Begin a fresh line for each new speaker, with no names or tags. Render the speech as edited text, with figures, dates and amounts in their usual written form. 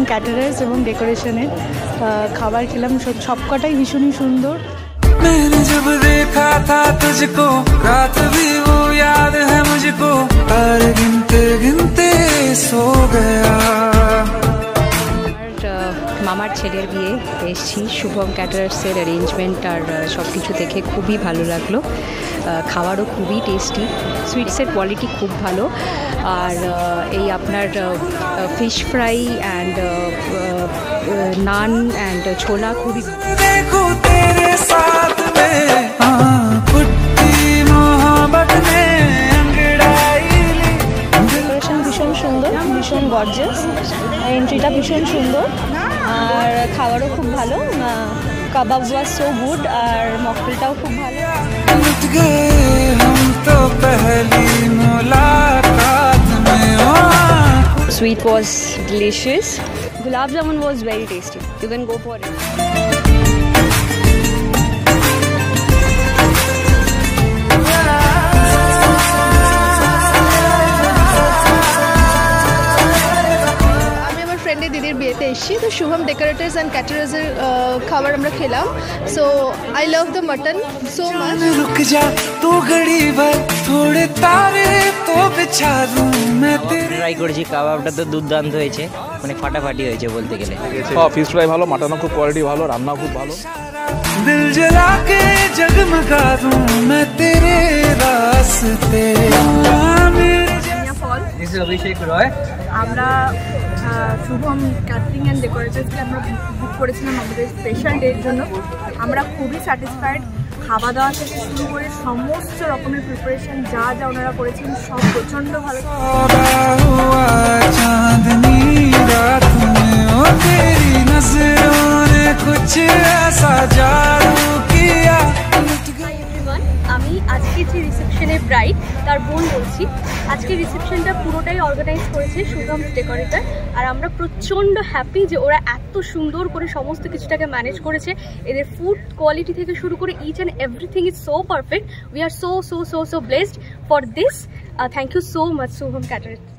Caterers এবং ডেকোরেশনের খাবার খেলাম, সবকটাই ভীষণই সুন্দর।
मैंने जब देखा था तुझको रात भी वो याद है मुझको, तार गिनते गिनते सो गया।
মামার ছেলের বিয়ে এসেছি, শুভম ক্যাটারার্সের অ্যারেঞ্জমেন্ট আর সব কিছু দেখে খুবই ভালো লাগলো। খাবারও খুবই টেস্টি, সুইটসের কোয়ালিটি খুব ভালো। আর এই আপনার fish fry and naan and ছোলা খুবই
ডেকোরেশন ভীষণ সুন্দর, ভীষণ গর্জিয়াস, এন্ট্রিটা ভীষণ সুন্দর আর খাবারও খুব ভালো। কাবাব ওয়াজ সো গুড আর মকটেলটাও খুব ভালো।
Sweet was delicious. Gulab jamun was very tasty. You can go for it.
ফ্রেন্ডের দিদির বিয়েতে এসেছি, তো শুভম ডেকোরেটার্স অ্যান্ড ক্যাটারার্সের খাবার আমরা খেলাম। So I love the mutton so much.
रुक जा तू घड़ी भर थोड़े तारे तो बिछा दूं मैं तेरे।
ট্রাই করেছি, কাবাবটা তো দুর্দান্ত হয়েছে, মানে ফাটাফাটি হয়েছে বলতে গেলে।
ফিশ ফ্রাই ভালো, মাটনও খুব কোয়ালিটি ভালো, রান্নাও খুব ভালো।
दिल जला के जगमगा दूं मैं तेरे रास्ते।
This is Abhishek Roy.
আমরা শুভম ক্যাটারিং অ্যান্ড ডেকোরেটার্সকে আমরা বুক করেছিলাম আমাদের স্পেশাল ডের জন্য। আমরা খুবই স্যাটিসফাইড, খাওয়া দাওয়া থেকে শুরু করে সমস্ত রকমের প্রিপারেশন যা যা ওনারা করেছেন সব প্রচণ্ড ভালো।
चांदनी रात में ओ तेरी नजरों ने कुछ ऐसा जादू किया।
আমি আজকে যে রিসেপশনের ব্রাইড তার বোন বলছি। আজকে রিসেপশনটা পুরোটাই অর্গানাইজ করেছে শুভম ডেকোরেটর, আর আমরা প্রচণ্ড হ্যাপি যে ওরা এত সুন্দর করে সমস্ত কিছুটাকে ম্যানেজ করেছে। এদের ফুড কোয়ালিটি থেকে শুরু করে each and everything is so perfect. We are so so so so blessed for this. Thank you so much Shubham caterers.